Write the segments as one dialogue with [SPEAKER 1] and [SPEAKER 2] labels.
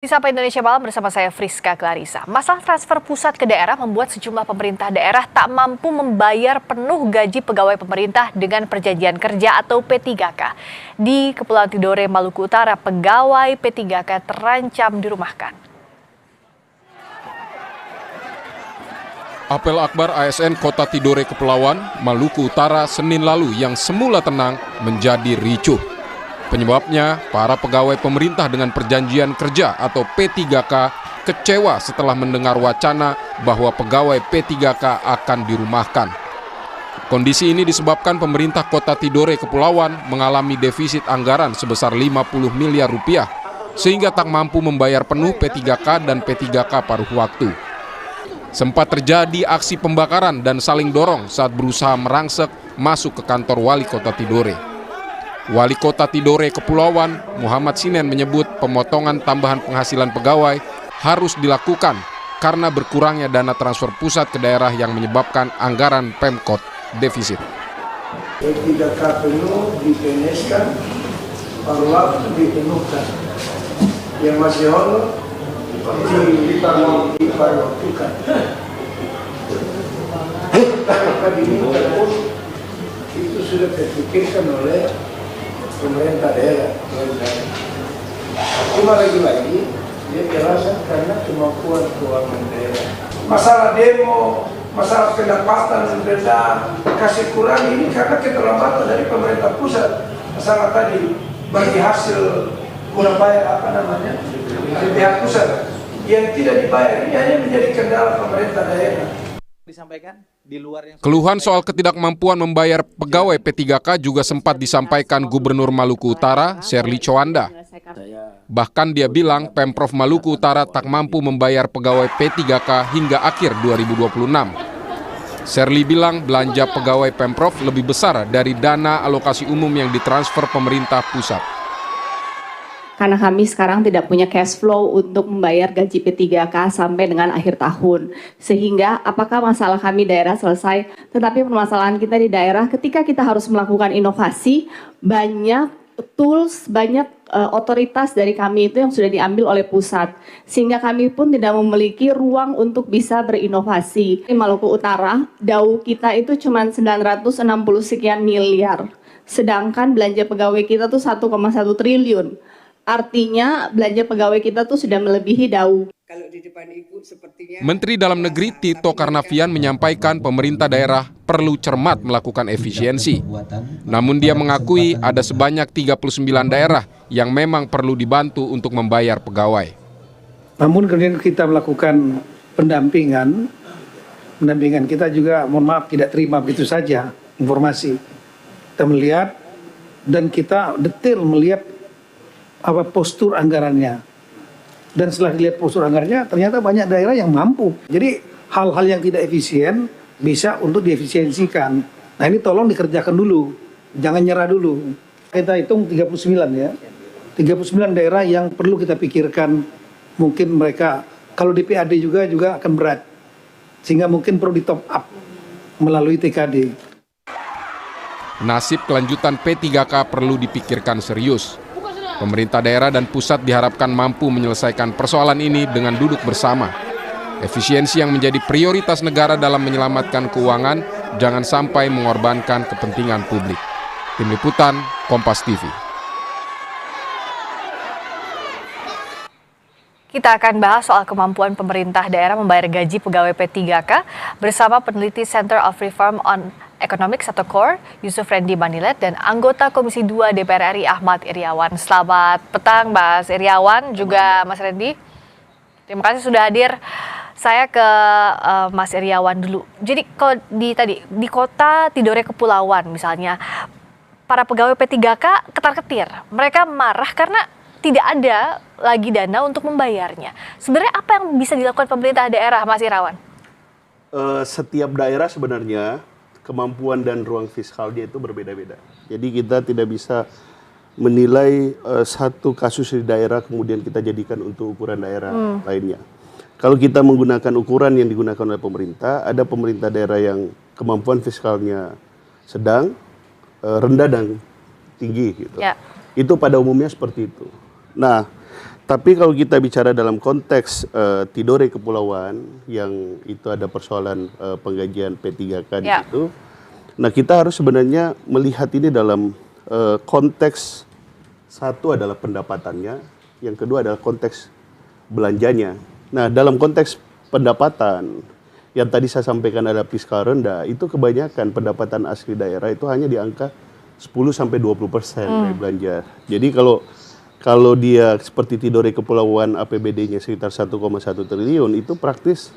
[SPEAKER 1] Di Sapa Indonesia Malam bersama saya Friska Clarissa. Masalah transfer pusat ke daerah membuat sejumlah pemerintah daerah tak mampu membayar penuh gaji pegawai pemerintah dengan perjanjian kerja atau P3K. Di Kepulauan Tidore, Maluku Utara, pegawai P3K terancam dirumahkan.
[SPEAKER 2] Apel akbar ASN Kota Tidore Kepulauan, Maluku Utara, Senin lalu yang semula tenang menjadi ricuh. Penyebabnya, para pegawai pemerintah dengan perjanjian kerja atau P3K kecewa setelah mendengar wacana bahwa pegawai P3K akan dirumahkan. Kondisi ini disebabkan pemerintah Kota Tidore Kepulauan mengalami defisit anggaran sebesar 50 miliar rupiah, sehingga tak mampu membayar penuh P3K dan P3K paruh waktu. Sempat terjadi aksi pembakaran dan saling dorong saat berusaha merangsek masuk ke kantor Wali Kota Tidore. Wali Kota Tidore Kepulauan, Muhammad Sinen menyebut pemotongan tambahan penghasilan pegawai harus dilakukan karena berkurangnya dana transfer pusat ke daerah yang menyebabkan anggaran Pemkot defisit.
[SPEAKER 3] P3K penuh dipeneskan, paruh waktu dipenuhkan. Yang masih hollow diparuh-waktukan. Apa diminta pun itu sudah terpikirkan oleh pemerintah daerah. Cuma lagi-lagi dia jelasan karena kemampuan keuangan daerah. Masalah demo, masalah pendapatan rendah, kasih kurang ini karena keterlambatan dari pemerintah pusat. Masalah tadi bagi hasil kurang bayar dari pihak pusat yang tidak dibayar ini hanya menjadi kendala pemerintah daerah.
[SPEAKER 2] Keluhan soal ketidakmampuan membayar pegawai P3K juga sempat disampaikan Gubernur Maluku Utara, Sherly Chowanda. Bahkan dia bilang Pemprov Maluku Utara tak mampu membayar pegawai P3K hingga akhir 2026. Sherly bilang belanja pegawai Pemprov lebih besar dari dana alokasi umum yang ditransfer pemerintah pusat.
[SPEAKER 4] Karena kami sekarang tidak punya cash flow untuk membayar gaji P3K sampai dengan akhir tahun. Sehingga apakah masalah kami daerah selesai, tetapi permasalahan kita di daerah ketika kita harus melakukan inovasi, banyak tools, banyak otoritas dari kami itu yang sudah diambil oleh pusat. Sehingga kami pun tidak memiliki ruang untuk bisa berinovasi. Di Maluku Utara, DAU kita itu cuma 960 sekian miliar. Sedangkan belanja pegawai kita tuh 1,1 triliun. Artinya belanja pegawai kita tuh sudah melebihi DAU.
[SPEAKER 2] Menteri Dalam Negeri Tito Karnavian menyampaikan pemerintah daerah perlu cermat melakukan efisiensi. Namun dia mengakui ada sebanyak 39 daerah yang memang perlu dibantu untuk membayar pegawai.
[SPEAKER 3] Namun kemudian kita melakukan pendampingan kita juga mohon maaf tidak terima begitu saja informasi. Kita melihat dan kita detail melihat apa postur anggarannya. Dan setelah dilihat postur anggarannya, ternyata banyak daerah yang mampu. Jadi hal-hal yang tidak efisien bisa untuk diefisiensikan. Nah ini tolong dikerjakan dulu, jangan nyerah dulu. Kita hitung 39 ya. 39 daerah yang perlu kita pikirkan. Mungkin mereka, kalau di PAD juga akan berat. Sehingga mungkin perlu di top up melalui TKD.
[SPEAKER 2] Nasib kelanjutan P3K perlu dipikirkan serius. Pemerintah daerah dan pusat diharapkan mampu menyelesaikan persoalan ini dengan duduk bersama. Efisiensi yang menjadi prioritas negara dalam menyelamatkan keuangan jangan sampai mengorbankan kepentingan publik. Tim Liputan, Kompas TV.
[SPEAKER 1] Kita akan bahas soal kemampuan pemerintah daerah membayar gaji pegawai P3K bersama peneliti Center of Reform on Economics atau CORE, Yusuf Rendy Manilet, dan anggota Komisi 2 DPR RI Ahmad Iriawan. Selamat petang Mas Iriawan, juga Mas Rendy. Terima kasih sudah hadir. Saya ke Mas Iriawan dulu. Jadi kalau di Kota Tidore Kepulauan misalnya, para pegawai P3K ketar-ketir. Mereka marah karena tidak ada lagi dana untuk membayarnya. Sebenarnya apa yang bisa dilakukan pemerintah daerah, Mas Iriawan?
[SPEAKER 5] Setiap daerah sebenarnya kemampuan dan ruang fiskalnya itu berbeda-beda. Jadi kita tidak bisa menilai satu kasus di daerah kemudian kita jadikan untuk ukuran daerah lainnya. Kalau kita menggunakan ukuran yang digunakan oleh pemerintah, ada pemerintah daerah yang kemampuan fiskalnya sedang, rendah dan tinggi gitu. Ya. Itu pada umumnya seperti itu. Nah, Tapi kalau kita bicara dalam konteks Tidore Kepulauan yang itu ada persoalan penggajian P3K di situ. Nah, kita harus sebenarnya melihat ini dalam konteks, satu adalah pendapatannya, yang kedua adalah konteks belanjanya. Nah, dalam konteks pendapatan yang tadi saya sampaikan ada fiskal rendah, itu kebanyakan pendapatan asli daerah itu hanya di angka 10-20% dari belanja. Jadi kalau dia seperti Tidore Kepulauan APBD-nya sekitar 1,1 triliun, itu praktis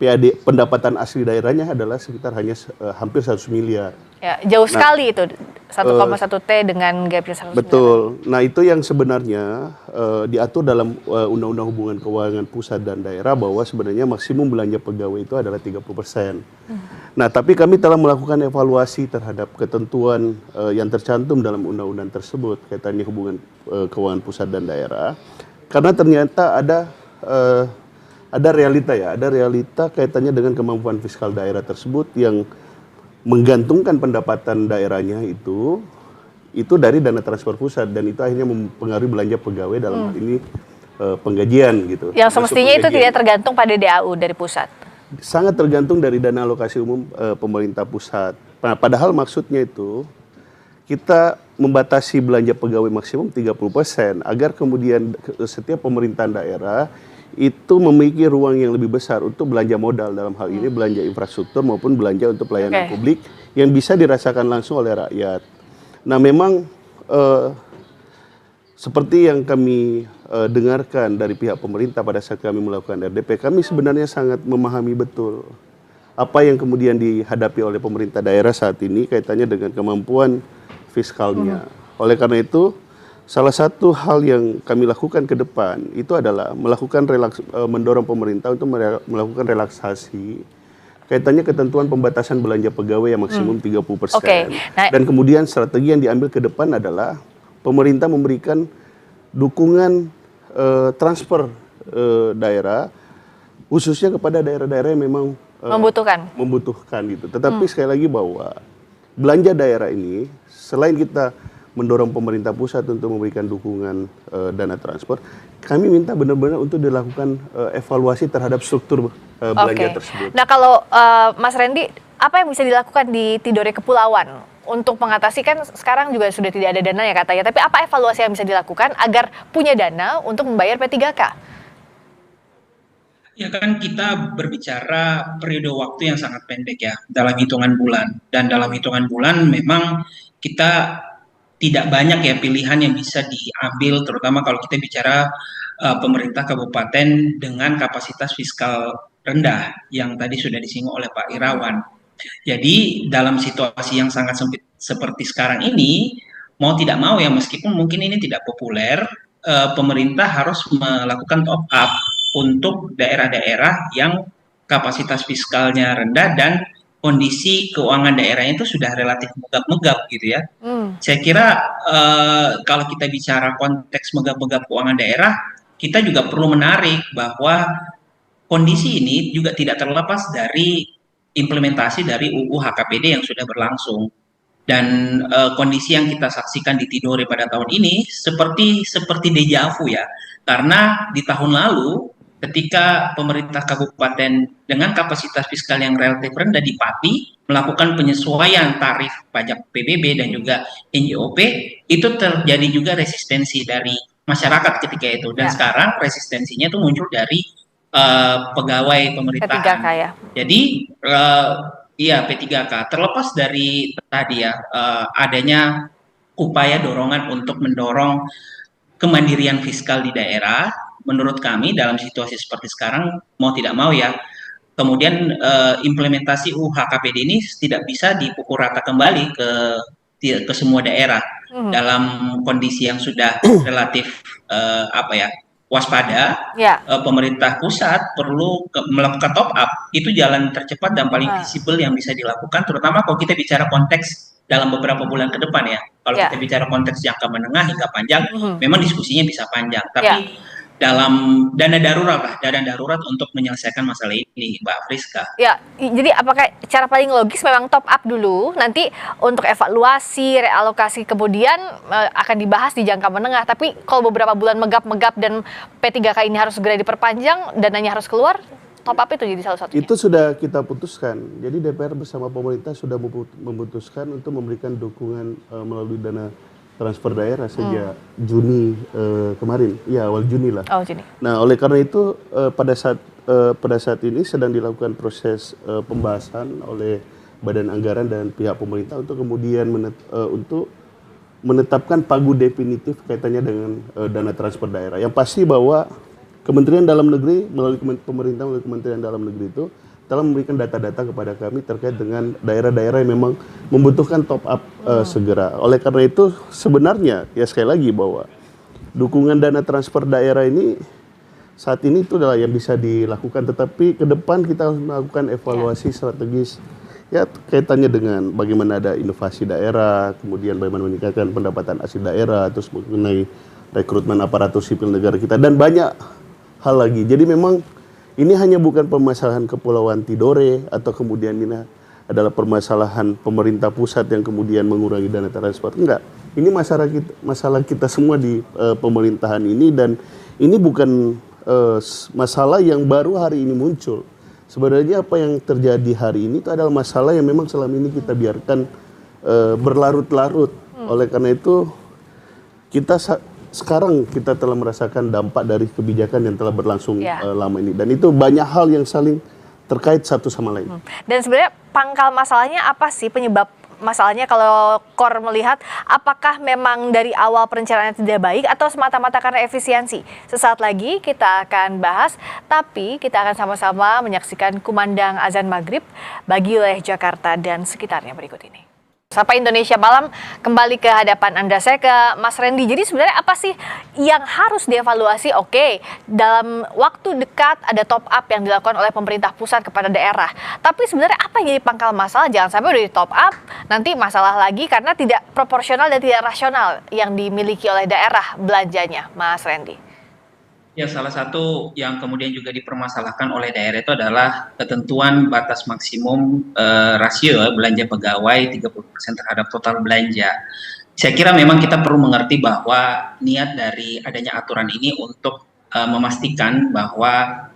[SPEAKER 5] PAD pendapatan asli daerahnya adalah sekitar hanya hampir 100 miliar.
[SPEAKER 1] Ya, jauh sekali itu 1,1 T dengan gapnya 100 miliar.
[SPEAKER 5] Betul. Nah, itu yang sebenarnya diatur dalam Undang-Undang Hubungan Keuangan Pusat dan Daerah bahwa sebenarnya maksimum belanja pegawai itu adalah 30%. Nah, tapi kami telah melakukan evaluasi terhadap ketentuan yang tercantum dalam undang-undang tersebut kaitannya hubungan keuangan pusat dan daerah, karena ternyata ada realita kaitannya dengan kemampuan fiskal daerah tersebut yang menggantungkan pendapatan daerahnya itu dari dana transfer pusat, dan itu akhirnya mempengaruhi belanja pegawai dalam hal ini penggajian gitu.
[SPEAKER 1] Yang semestinya itu tidak tergantung pada DAU dari pusat.
[SPEAKER 5] Sangat tergantung dari dana alokasi umum pemerintah pusat. Nah, padahal maksudnya itu kita membatasi belanja pegawai maksimum 30% agar kemudian setiap pemerintahan daerah itu memiliki ruang yang lebih besar untuk belanja modal, dalam hal ini belanja infrastruktur maupun belanja untuk pelayanan publik yang bisa dirasakan langsung oleh rakyat. Nah, memang seperti yang kami dengarkan dari pihak pemerintah pada saat kami melakukan RDP, kami sebenarnya sangat memahami betul apa yang kemudian dihadapi oleh pemerintah daerah saat ini kaitannya dengan kemampuan fiskalnya. Oleh karena itu, salah satu hal yang kami lakukan ke depan itu adalah mendorong pemerintah untuk melakukan relaksasi kaitannya ketentuan pembatasan belanja pegawai yang maksimum 30%. Dan kemudian strategi yang diambil ke depan adalah pemerintah memberikan dukungan transfer daerah khususnya kepada daerah-daerah yang memang membutuhkan gitu. Tetapi sekali lagi bahwa belanja daerah ini selain kita mendorong pemerintah pusat untuk memberikan dukungan dana transfer, kami minta benar-benar untuk dilakukan evaluasi terhadap struktur belanja tersebut.
[SPEAKER 1] Nah, kalau Mas Randy, apa yang bisa dilakukan di Tidore Kepulauan untuk mengatasi, kan sekarang juga sudah tidak ada dana ya katanya, tapi apa evaluasi yang bisa dilakukan agar punya dana untuk membayar P3K?
[SPEAKER 6] Ya kan, kita berbicara periode waktu yang sangat pendek ya, dalam hitungan bulan. Dan dalam hitungan bulan memang kita tidak banyak ya pilihan yang bisa diambil, terutama kalau kita bicara pemerintah kabupaten dengan kapasitas fiskal rendah yang tadi sudah disinggung oleh Pak Irawan. Jadi dalam situasi yang sangat sempit seperti sekarang ini, mau tidak mau ya, meskipun mungkin ini tidak populer, pemerintah harus melakukan top up untuk daerah-daerah yang kapasitas fiskalnya rendah dan kondisi keuangan daerahnya itu sudah relatif megap-megap gitu ya. Saya kira kalau kita bicara konteks megap-megap keuangan daerah, kita juga perlu menarik bahwa kondisi ini juga tidak terlepas dari implementasi dari UU HKPD yang sudah berlangsung. Dan kondisi yang kita saksikan di Tidore pada tahun ini seperti deja vu ya. Karena di tahun lalu ketika pemerintah kabupaten dengan kapasitas fiskal yang relatif rendah di Pati melakukan penyesuaian tarif pajak PBB dan juga NJOP, itu terjadi juga resistensi dari masyarakat ketika itu. Dan sekarang resistensinya itu muncul dari pegawai pemerintahan.
[SPEAKER 1] P3K ya.
[SPEAKER 6] Jadi iya P3K. Terlepas dari tadi ya adanya upaya dorongan untuk mendorong kemandirian fiskal di daerah, menurut kami dalam situasi seperti sekarang mau tidak mau ya, kemudian implementasi UU HKPD ini tidak bisa dipukul rata kembali ke semua daerah dalam kondisi yang sudah relatif waspada. Pemerintah pusat perlu melakukan top up. Itu jalan tercepat dan paling visible yang bisa dilakukan, terutama kalau kita bicara konteks dalam beberapa bulan ke depan ya. Kalau kita bicara konteks jangka menengah hingga panjang, memang diskusinya bisa panjang. Tapi dalam dana darurat untuk menyelesaikan masalah ini, Mbak Friska.
[SPEAKER 1] Ya, jadi apakah cara paling logis memang top up dulu, nanti untuk evaluasi, realokasi kemudian akan dibahas di jangka menengah. Tapi kalau beberapa bulan megap-megap dan P3K ini harus segera diperpanjang, dananya harus keluar, top up itu jadi salah satunya.
[SPEAKER 5] Itu sudah kita putuskan. Jadi DPR bersama pemerintah sudah memutuskan untuk memberikan dukungan melalui dana transfer daerah sejak Juni kemarin, ya awal Juni lah.
[SPEAKER 1] Oh, Juni.
[SPEAKER 5] Nah, oleh karena itu pada saat ini sedang dilakukan proses pembahasan oleh Badan Anggaran dan pihak pemerintah untuk kemudian untuk menetapkan pagu definitif kaitannya dengan dana transfer daerah. Yang pasti bahwa Kementerian Dalam Negeri melalui pemerintah melalui Kementerian Dalam Negeri itu telah memberikan data-data kepada kami terkait dengan daerah-daerah yang memang membutuhkan top up segera. Oleh karena itu sebenarnya ya sekali lagi bahwa dukungan dana transfer daerah ini saat ini itu adalah yang bisa dilakukan, tetapi ke depan kita harus melakukan evaluasi strategis ya kaitannya dengan bagaimana ada inovasi daerah, kemudian bagaimana meningkatkan pendapatan asli daerah, terus mengenai rekrutmen aparatur sipil negara kita dan banyak hal lagi. Jadi memang ini hanya bukan permasalahan Kepulauan Tidore atau kemudian ini adalah permasalahan pemerintah pusat yang kemudian mengurangi dana transfer. Enggak, ini masalah kita semua di pemerintahan ini, dan ini bukan masalah yang baru hari ini muncul. Sebenarnya apa yang terjadi hari ini itu adalah masalah yang memang selama ini kita biarkan berlarut-larut. Oleh karena itu sekarang kita telah merasakan dampak dari kebijakan yang telah berlangsung lama ini, dan itu banyak hal yang saling terkait satu sama lain.
[SPEAKER 1] Dan sebenarnya pangkal masalahnya apa sih, penyebab masalahnya kalau KOR melihat apakah memang dari awal perencanaannya tidak baik atau semata-mata karena efisiensi? Sesaat lagi kita akan bahas, tapi kita akan sama-sama menyaksikan kumandang azan maghrib bagi wilayah Jakarta dan sekitarnya berikut ini. Sapa Indonesia Malam kembali ke hadapan Anda. Saya ke Mas Randy. Jadi sebenarnya apa sih yang harus dievaluasi? Oke, dalam waktu dekat ada top up yang dilakukan oleh pemerintah pusat kepada daerah. Tapi sebenarnya apa yang jadi pangkal masalah? Jangan sampai udah di top up, nanti masalah lagi karena tidak proporsional dan tidak rasional yang dimiliki oleh daerah belanjanya, Mas Randy.
[SPEAKER 6] Ya, salah satu yang kemudian juga dipermasalahkan oleh daerah itu adalah ketentuan batas maksimum rasio belanja pegawai 30% terhadap total belanja. Saya kira memang kita perlu mengerti bahwa niat dari adanya aturan ini untuk memastikan bahwa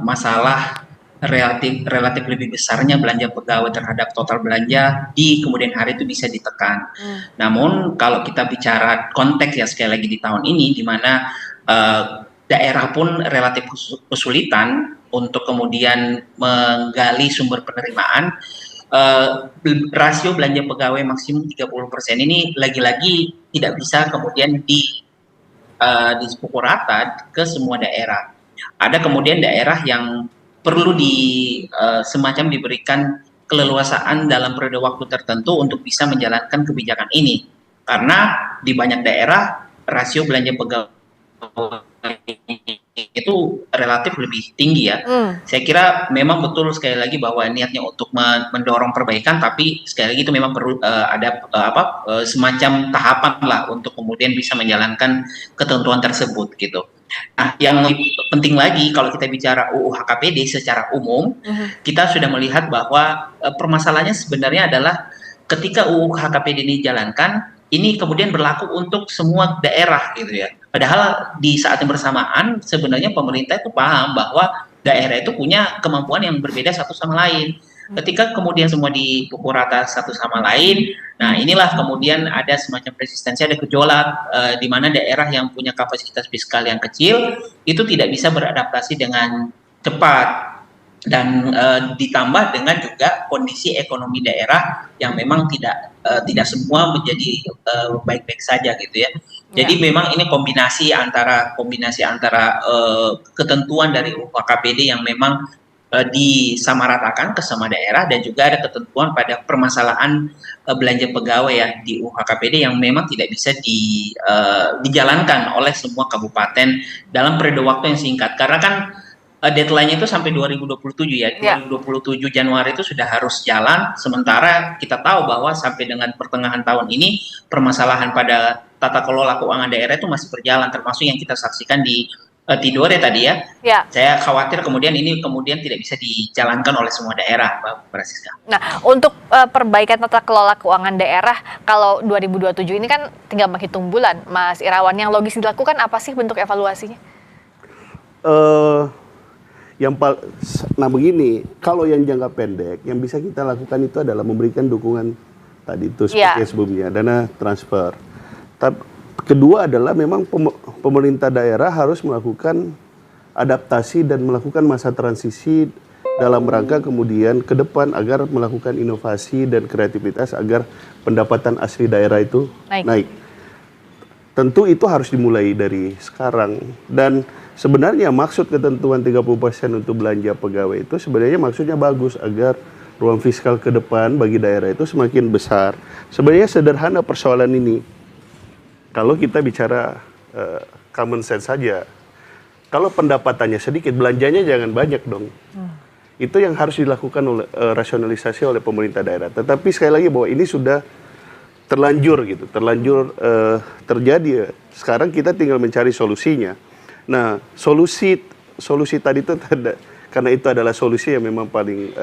[SPEAKER 6] masalah relatif lebih besarnya belanja pegawai terhadap total belanja di kemudian hari itu bisa ditekan. Namun kalau kita bicara konteks ya sekali lagi di tahun ini di mana daerah pun relatif kesulitan untuk kemudian menggali sumber penerimaan, rasio belanja pegawai maksimum 30% ini lagi-lagi tidak bisa kemudian dipukul rata ke semua daerah. Ada kemudian daerah yang perlu semacam diberikan keleluasaan dalam periode waktu tertentu untuk bisa menjalankan kebijakan ini. Karena di banyak daerah rasio belanja pegawai itu relatif lebih tinggi ya. Saya kira memang betul sekali lagi bahwa niatnya untuk mendorong perbaikan, tapi sekali lagi itu memang perlu ada semacam tahapan lah untuk kemudian bisa menjalankan ketentuan tersebut gitu. Nah, yang penting lagi kalau kita bicara UU HKPD secara umum, kita sudah melihat bahwa permasalahannya sebenarnya adalah ketika UU HKPD ini dijalankan, ini kemudian berlaku untuk semua daerah gitu ya. Padahal di saat yang bersamaan sebenarnya pemerintah itu paham bahwa daerah itu punya kemampuan yang berbeda satu sama lain. Ketika kemudian semua dipukul rata satu sama lain, nah inilah kemudian ada semacam resistensi, ada gejolak di mana daerah yang punya kapasitas fiskal yang kecil itu tidak bisa beradaptasi dengan cepat. Dan ditambah dengan juga kondisi ekonomi daerah yang memang tidak semua menjadi baik-baik saja gitu ya. Jadi memang ini kombinasi antara ketentuan dari UU HKPD yang memang disamaratakan ke semua daerah dan juga ada ketentuan pada permasalahan belanja pegawai ya di UU HKPD yang memang tidak bisa dijalankan oleh semua kabupaten dalam periode waktu yang singkat. Karena kan deadline-nya itu sampai 2027 ya. 2027 Januari itu sudah harus jalan, sementara kita tahu bahwa sampai dengan pertengahan tahun ini permasalahan pada tata kelola keuangan daerah itu masih berjalan, termasuk yang kita saksikan di Tidore tadi ya.
[SPEAKER 1] Ya.
[SPEAKER 6] Saya khawatir kemudian ini tidak bisa dijalankan oleh semua daerah, Mbak Francisca.
[SPEAKER 1] Nah, untuk perbaikan tata kelola keuangan daerah, kalau 2027 ini kan tinggal menghitung bulan, Mas Irawan. Yang logis dilakukan apa sih bentuk evaluasinya?
[SPEAKER 5] Nah begini, kalau yang jangka pendek, yang bisa kita lakukan itu adalah memberikan dukungan tadi itu seperti sebelumnya, dana transfer. Kedua adalah memang pemerintah daerah harus melakukan adaptasi dan melakukan masa transisi dalam rangka kemudian ke depan agar melakukan inovasi dan kreativitas agar pendapatan asli daerah itu naik. Tentu itu harus dimulai dari sekarang, dan sebenarnya maksud ketentuan 30% untuk belanja pegawai itu sebenarnya maksudnya bagus agar ruang fiskal ke depan bagi daerah itu semakin besar. Sebenarnya sederhana persoalan ini. Kalau kita bicara common sense saja, kalau pendapatannya sedikit, belanjanya jangan banyak dong. Itu yang harus dilakukan oleh rasionalisasi oleh pemerintah daerah. Tetapi sekali lagi bahwa ini sudah terlanjur terjadi. Sekarang kita tinggal mencari solusinya. Nah, solusi tadi itu karena itu adalah solusi yang memang paling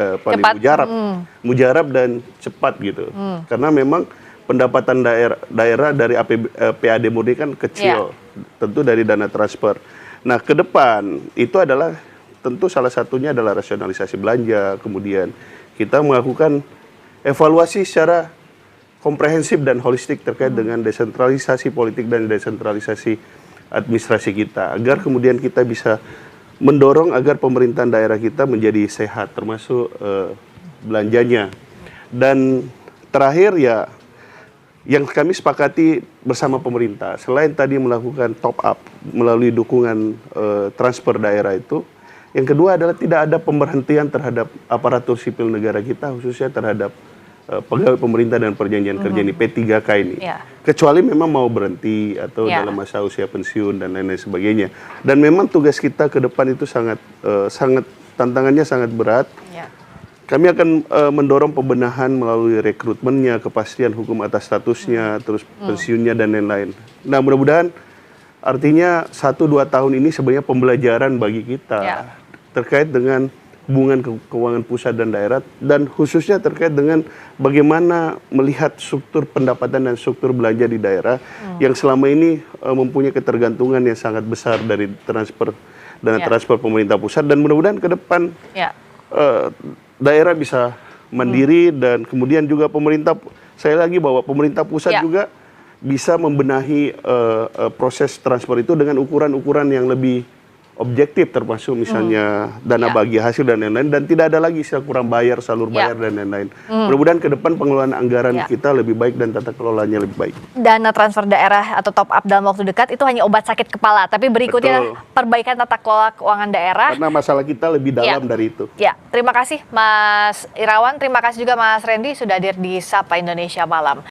[SPEAKER 5] mujarab dan cepat gitu. Karena memang pendapatan daerah dari PAD murni kan kecil, tentu dari dana transfer. Nah, ke depan itu adalah tentu salah satunya adalah rasionalisasi belanja, kemudian kita melakukan evaluasi secara komprehensif dan holistik terkait dengan desentralisasi politik dan desentralisasi administrasi kita, agar kemudian kita bisa mendorong agar pemerintahan daerah kita menjadi sehat, termasuk belanjanya. Dan terakhir ya, yang kami sepakati bersama pemerintah, selain tadi melakukan top up melalui dukungan transfer daerah itu, yang kedua adalah tidak ada pemberhentian terhadap aparatur sipil negara kita, khususnya terhadap pegawai pemerintah dan perjanjian kerja ini, P3K ini. Kecuali memang mau berhenti atau dalam masa usia pensiun dan lain-lain sebagainya. Dan memang tugas kita ke depan itu tantangannya sangat berat. Kami akan mendorong pembenahan melalui rekrutmennya, kepastian hukum atas statusnya, terus pensiunnya dan lain-lain. Nah, mudah-mudahan artinya 1-2 tahun ini sebenarnya pembelajaran bagi kita terkait dengan hubungan keuangan pusat dan daerah, dan khususnya terkait dengan bagaimana melihat struktur pendapatan dan struktur belanja di daerah yang selama ini mempunyai ketergantungan yang sangat besar dari dana transfer pemerintah pusat, dan mudah-mudahan ke depan daerah bisa mandiri, dan kemudian juga pemerintah, saya lagi bahwa pemerintah pusat juga bisa membenahi proses transfer itu dengan ukuran-ukuran yang lebih objektif, termasuk misalnya dana bagi hasil dan lain-lain, dan tidak ada lagi istilah kurang bayar, salur bayar dan lain-lain. Mudah-mudahan ke depan pengelolaan anggaran kita lebih baik dan tata kelolanya lebih baik.
[SPEAKER 1] Dana transfer daerah atau top up dalam waktu dekat itu hanya obat sakit kepala, tapi berikutnya perbaikan tata kelola keuangan daerah.
[SPEAKER 5] Karena masalah kita lebih dalam dari itu.
[SPEAKER 1] Terima kasih Mas Irawan, terima kasih juga Mas Randy sudah hadir di Sapa Indonesia Malam.